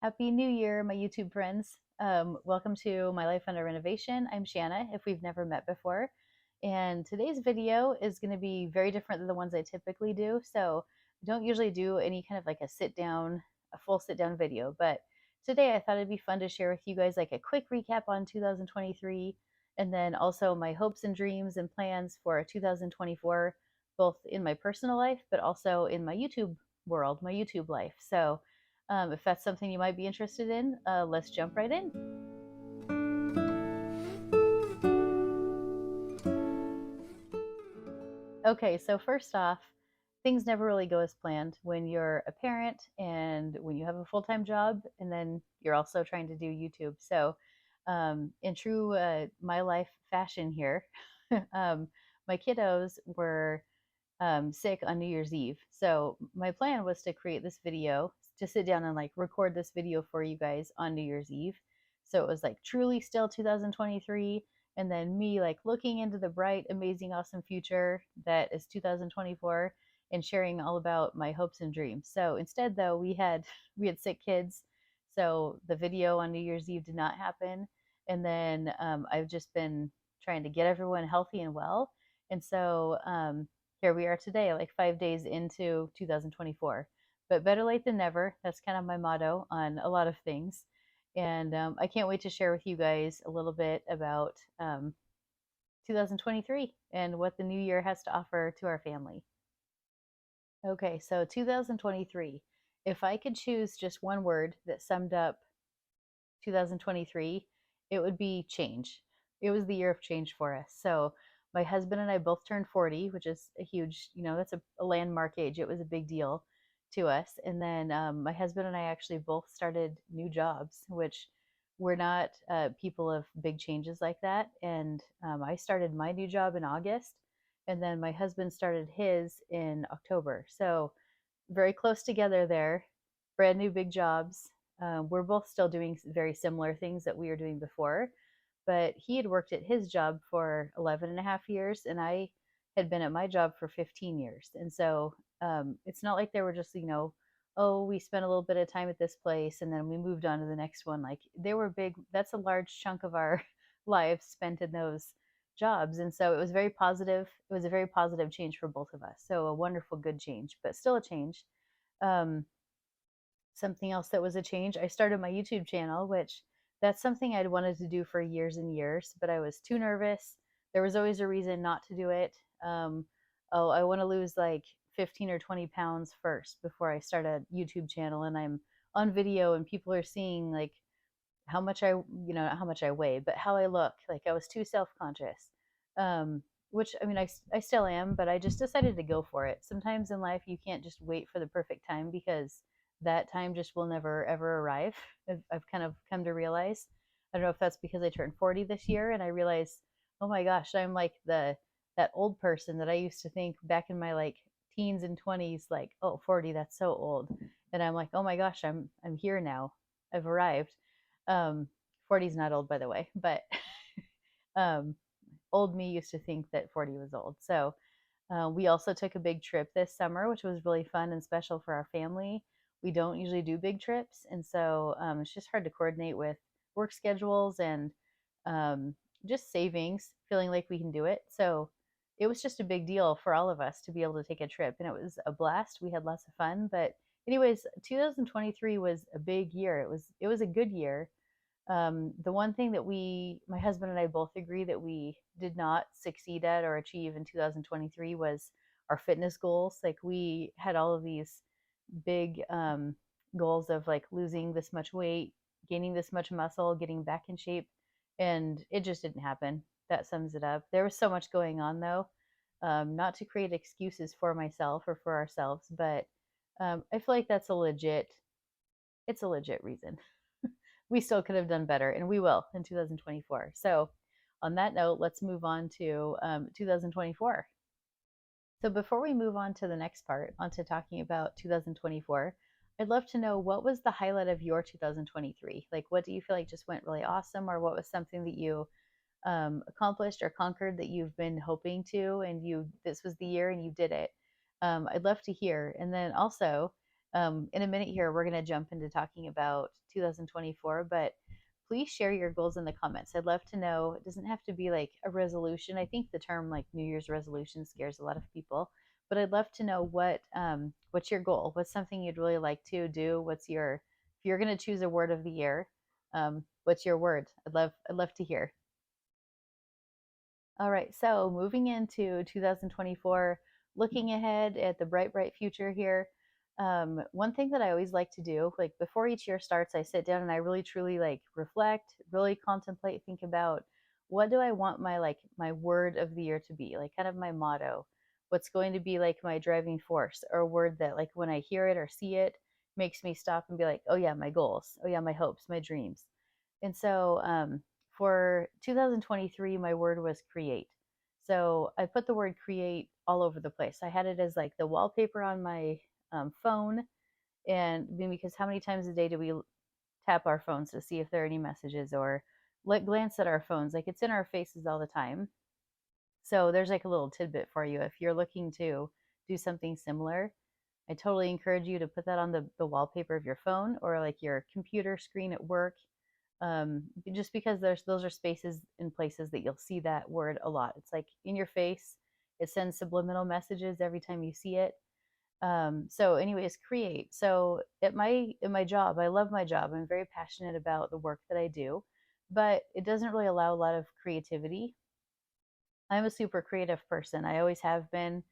Happy New Year, my YouTube friends. Welcome to My Life Under Renovation. I'm Shanna, if we've never met before. And today's video is going to be very different than the ones I typically do. So I don't usually do any kind of like a full sit down video. But today I thought it'd be fun to share with you guys like a quick recap on 2023 and then also my hopes and dreams and plans for 2024, both in my personal life, but also in my YouTube world, my YouTube life. So if that's something you might be interested in, let's jump right in. Okay, so first off, things never really go as planned when you're a parent and when you have a full time job, and then you're also trying to do YouTube. So, in true my life fashion here, um, my kiddos were sick on New Year's Eve. So my plan was to create this video, to sit down and like record this video for you guys on New Year's Eve. So it was like truly still 2023. And then me like looking into the bright, amazing, awesome future that is 2024 and sharing all about my hopes and dreams. So instead though, we had sick kids. So the video on New Year's Eve did not happen. And then I've just been trying to get everyone healthy and well. And so here we are today, like 5 days into 2024. But better late than never. That's kind of my motto on a lot of things. And I can't wait to share with you guys a little bit about 2023 and what the new year has to offer to our family. Okay, so 2023. If I could choose just one word that summed up 2023, it would be change. It was the year of change for us. So my husband and I both turned 40, which is a huge, that's a landmark age. It was a big deal to us. And then my husband and I actually both started new jobs, which we're not people of big changes like that. And I started my new job in August, and then my husband started his in October. So very close together there, brand new big jobs. We're both still doing very similar things that we were doing before, but he had worked at his job for 11 and a half years, and I had been at my job for 15 years. And so it's not like they were just, oh, we spent a little bit of time at this place and then we moved on to the next one. Like they were big, that's a large chunk of our lives spent in those jobs. And so it was very positive. It was a very positive change for both of us. So a wonderful, good change, but still a change. Um, Something else that was a change, I started my YouTube channel, which that's something I'd wanted to do for years and years, but I was too nervous. There was always a reason not to do it. Oh, I want to lose like 15 or 20 pounds first before I start a YouTube channel and I'm on video and people are seeing like how much not how much I weigh, but how I look. Like I was too self-conscious. Which I mean, I still am, but I just decided to go for it. Sometimes in life, you can't just wait for the perfect time because that time just will never ever arrive. I've kind of come to realize. I don't know if that's because I turned 40 this year and I realized, oh my gosh, I'm like that old person that I used to think back in my like teens and 20s, like, oh, 40, that's so old. And I'm like, oh my gosh, I'm here now. I've arrived. 40 is not old, by the way, but um, old me used to think that 40 was old. So we also took a big trip this summer, which was really fun and special for our family. We don't usually do big trips, and so it's just hard to coordinate with work schedules and um, just savings, feeling like we can do it. So it was just a big deal for all of us to be able to take a trip, and it was a blast. We had lots of fun, but anyways, 2023 was a big year. It was a good year. The one thing that my husband and I both agree that we did not succeed at or achieve in 2023 was our fitness goals. Like we had all of these big goals of like losing this much weight, gaining this much muscle, getting back in shape, and it just didn't happen. That sums it up. There was so much going on though, not to create excuses for myself or for ourselves, but I feel like it's a legit reason. We still could have done better, and we will in 2024. So, on that note, let's move on to 2024. So, before we move on to the next part, onto talking about 2024, I'd love to know what was the highlight of your 2023? Like, what do you feel like just went really awesome, or what was something that you accomplished or conquered that you've been hoping to, and this was the year and you did it? I'd love to hear. And then also, In a minute here, we're going to jump into talking about 2024, but please share your goals in the comments. I'd love to know. It doesn't have to be like a resolution. I think the term like New Year's resolution scares a lot of people, but I'd love to know what's your goal? What's something you'd really like to do? What's your if you're going to choose a word of the year, what's your word? I'd love to hear. All right, so moving into 2024, looking ahead at the bright, bright future here. One thing that I always like to do, like before each year starts, I sit down and I really truly like reflect, really contemplate, think about what do I want my word of the year to be, like kind of my motto. What's going to be like my driving force, or a word that like when I hear it or see it makes me stop and be like, oh yeah, my goals, oh yeah, my hopes, my dreams. And so for 2023, my word was create. So I put the word create all over the place. I had it as like the wallpaper on my phone. And because how many times a day do we tap our phones to see if there are any messages or like glance at our phones? Like it's in our faces all the time. So there's like a little tidbit for you. If you're looking to do something similar, I totally encourage you to put that on the wallpaper of your phone or like your computer screen at work, just because those are spaces and places that you'll see that word a lot. It's like in your face. It sends subliminal messages every time you see it. So, anyways, create. So at my job, I love my job. I'm very passionate about the work that I do, but it doesn't really allow a lot of creativity. I'm a super creative person. I always have been.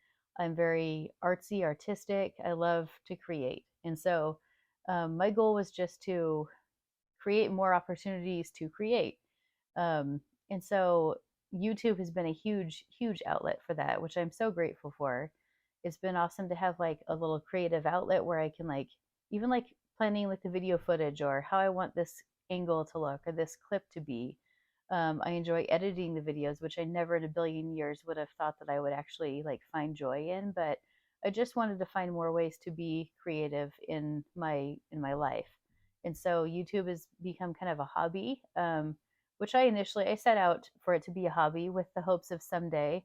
I'm very artsy, artistic. I love to create, and so my goal was just to create more opportunities to create. Um, and so YouTube has been a huge, huge outlet for that, which I'm so grateful for. It's been awesome to have like a little creative outlet where I can like even like planning like the video footage or how I want this angle to look or this clip to be. I enjoy editing the videos, which I never in a billion years would have thought that I would actually like find joy in. But I just wanted to find more ways to be creative in my life, and so YouTube has become kind of a hobby. Which I set out for it to be a hobby with the hopes of someday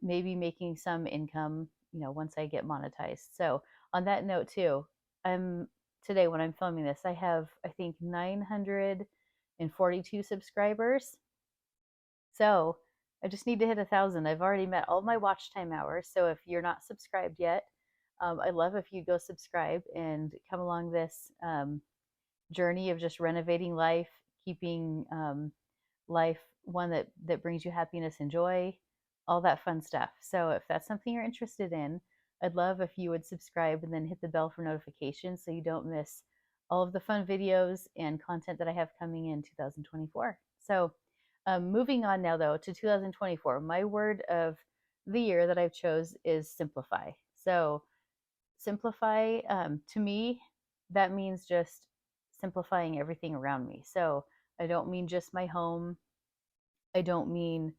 maybe making some income, once I get monetized. So on that note too, I'm today when I'm filming this, I have I think 942 subscribers. So I just need to hit 1,000. I've already met all my watch time hours. So if you're not subscribed yet, I'd love if you go subscribe and come along this journey of just renovating life, keeping life one that brings you happiness and joy, all that fun stuff. So if that's something you're interested in, I'd love if you would subscribe and then hit the bell for notifications so you don't miss all of the fun videos and content that I have coming in 2024. So moving on now though to 2024, my word of the year that I've chose is simplify. So simplify, to me, that means just simplifying everything around me. So I don't mean just my home. I don't mean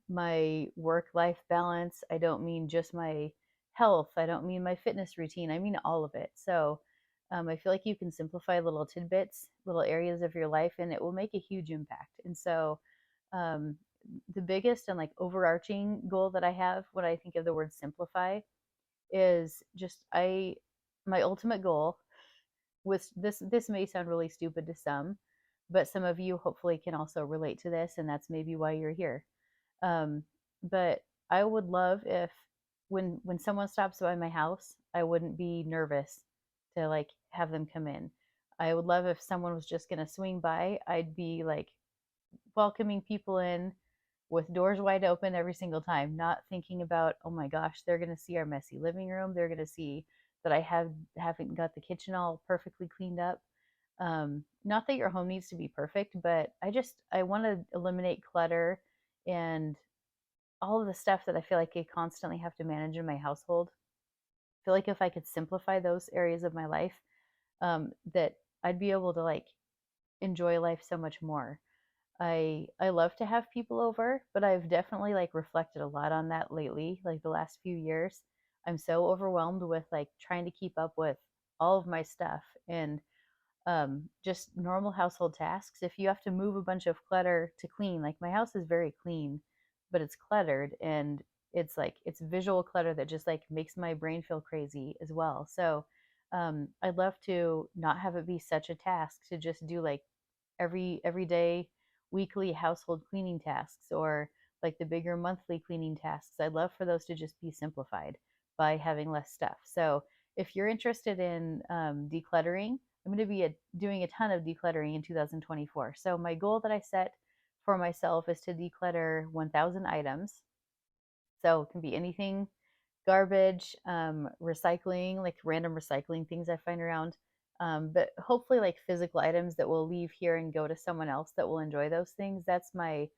my work life balance. I don't mean just my health. I don't mean my fitness routine. I mean all of it. So I feel like you can simplify little tidbits, little areas of your life, and it will make a huge impact. And so um, the biggest and like overarching goal that I have when I think of the word simplify is just my ultimate goal with this may sound really stupid to some, but some of you hopefully can also relate to this, and that's maybe why you're here. um, but I would love if when someone stops by my house, I wouldn't be nervous to like have them come in. I would love if someone was just going to swing by, I'd be like welcoming people in with doors wide open every single time, not thinking about, oh my gosh, they're going to see our messy living room. They're going to see that haven't got the kitchen all perfectly cleaned up. Not that your home needs to be perfect, but I want to eliminate clutter and all of the stuff that I feel like I constantly have to manage in my household. I feel like if I could simplify those areas of my life, that I'd be able to like enjoy life so much more. I love to have people over, but I've definitely like reflected a lot on that lately, like the last few years. I'm so overwhelmed with like trying to keep up with all of my stuff and just normal household tasks. If you have to move a bunch of clutter to clean, like my house is very clean, but it's cluttered and it's visual clutter that just like makes my brain feel crazy as well. So I'd love to not have it be such a task to just do like every day, weekly household cleaning tasks, or like the bigger monthly cleaning tasks. I'd love for those to just be simplified by having less stuff. So if you're interested in decluttering, I'm going to be doing a ton of decluttering in 2024. So my goal that I set for myself is to declutter 1,000 items. So it can be anything, garbage, recycling, like random recycling things I find around, but hopefully like physical items that will leave here and go to someone else that will enjoy those things. That's my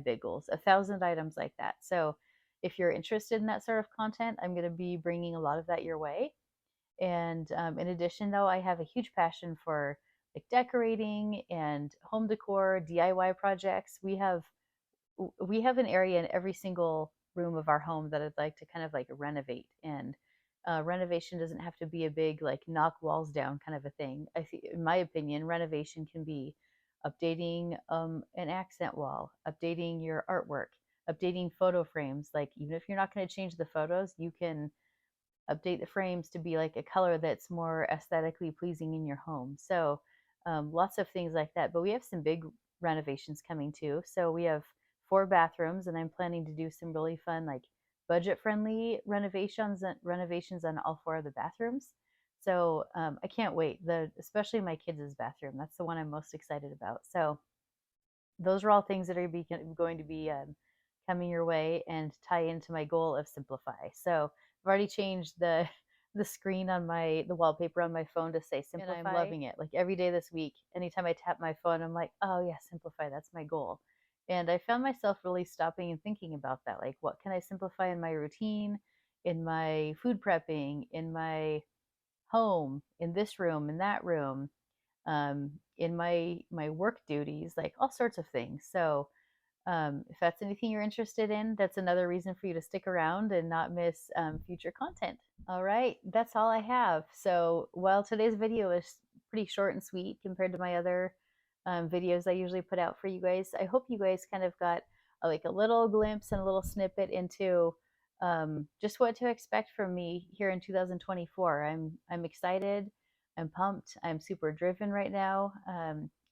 big goals. 1,000 items like that. So if you're interested in that sort of content, I'm going to be bringing a lot of that your way. And in addition, though, I have a huge passion for like decorating and home decor, DIY projects. We have an area in every single room of our home that I'd like to kind of like renovate. And renovation doesn't have to be a big like knock walls down kind of a thing. In my opinion, renovation can be updating an accent wall, updating your artwork, updating photo frames. Like even if you're not going to change the photos, you can update the frames to be like a color that's more aesthetically pleasing in your home. So lots of things like that. But we have some big renovations coming too. So we have 4 bathrooms, and I'm planning to do some really fun, like budget-friendly renovations on all 4 of the bathrooms. So I can't wait. Especially my kids' bathroom. That's the one I'm most excited about. So those are all things that are going to be coming your way and tie into my goal of simplify. So I've already changed the screen on the wallpaper on my phone to say simplify. And I'm loving it. Like every day this week, anytime I tap my phone, I'm like, oh yeah, simplify. That's my goal. And I found myself really stopping and thinking about that. Like, what can I simplify in my routine, in my food prepping, in my home, in this room, in that room, in my work duties, like all sorts of things. So if that's anything you're interested in, that's another reason for you to stick around and not miss future content. All right, that's all I have. So while today's video is pretty short and sweet compared to my other videos I usually put out for you guys, I hope you guys kind of got like a little glimpse and a little snippet into just what to expect from me here in 2024. I'm excited. I'm pumped. I'm super driven right now.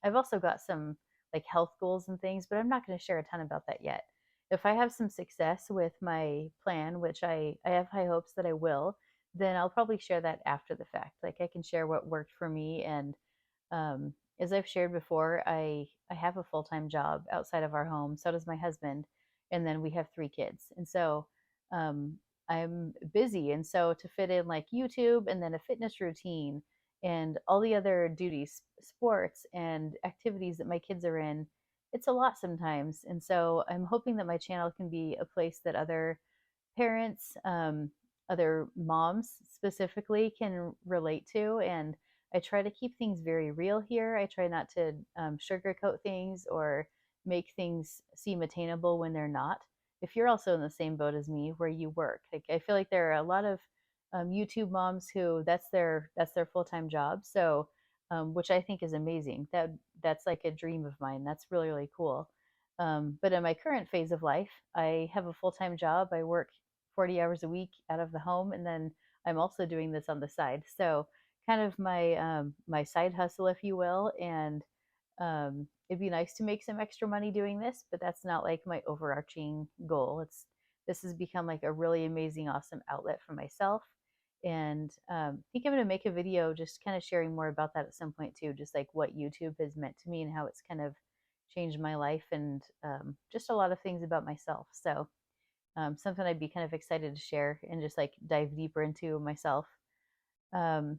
I've also got some like health goals and things, but I'm not going to share a ton about that yet. If I have some success with my plan, which I have high hopes that I will, then I'll probably share that after the fact. Like I can share what worked for me. And as I've shared before, I have a full-time job outside of our home. So does my husband. And then we have 3 kids. And so um, I'm busy. And so to fit in like YouTube and then a fitness routine and all the other duties, sports and activities that my kids are in, it's a lot sometimes. And so I'm hoping that my channel can be a place that other parents, other moms specifically, can relate to. And I try to keep things very real here. I try not to sugarcoat things or make things seem attainable when they're not. If you're also in the same boat as me where you work, like I feel like there are a lot of YouTube moms who that's their full-time job. So which I think is amazing. That's like a dream of mine. That's really really cool. But in my current phase of life, I have a full-time job. I work 40 hours a week out of the home, and then I'm also doing this on the side. So kind of my side hustle, if you will. And it'd be nice to make some extra money doing this, but that's not like my overarching goal. This has become like a really amazing, awesome outlet for myself. And I think I'm going to make a video just kind of sharing more about that at some point too, just like what YouTube has meant to me and how it's kind of changed my life, and just a lot of things about myself. So something I'd be kind of excited to share and just like dive deeper into myself. Um,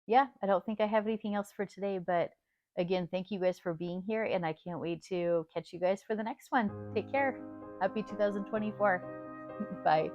yeah, I don't think I have anything else for today, but again, thank you guys for being here, and I can't wait to catch you guys for the next one. Take care. Happy 2024. Bye.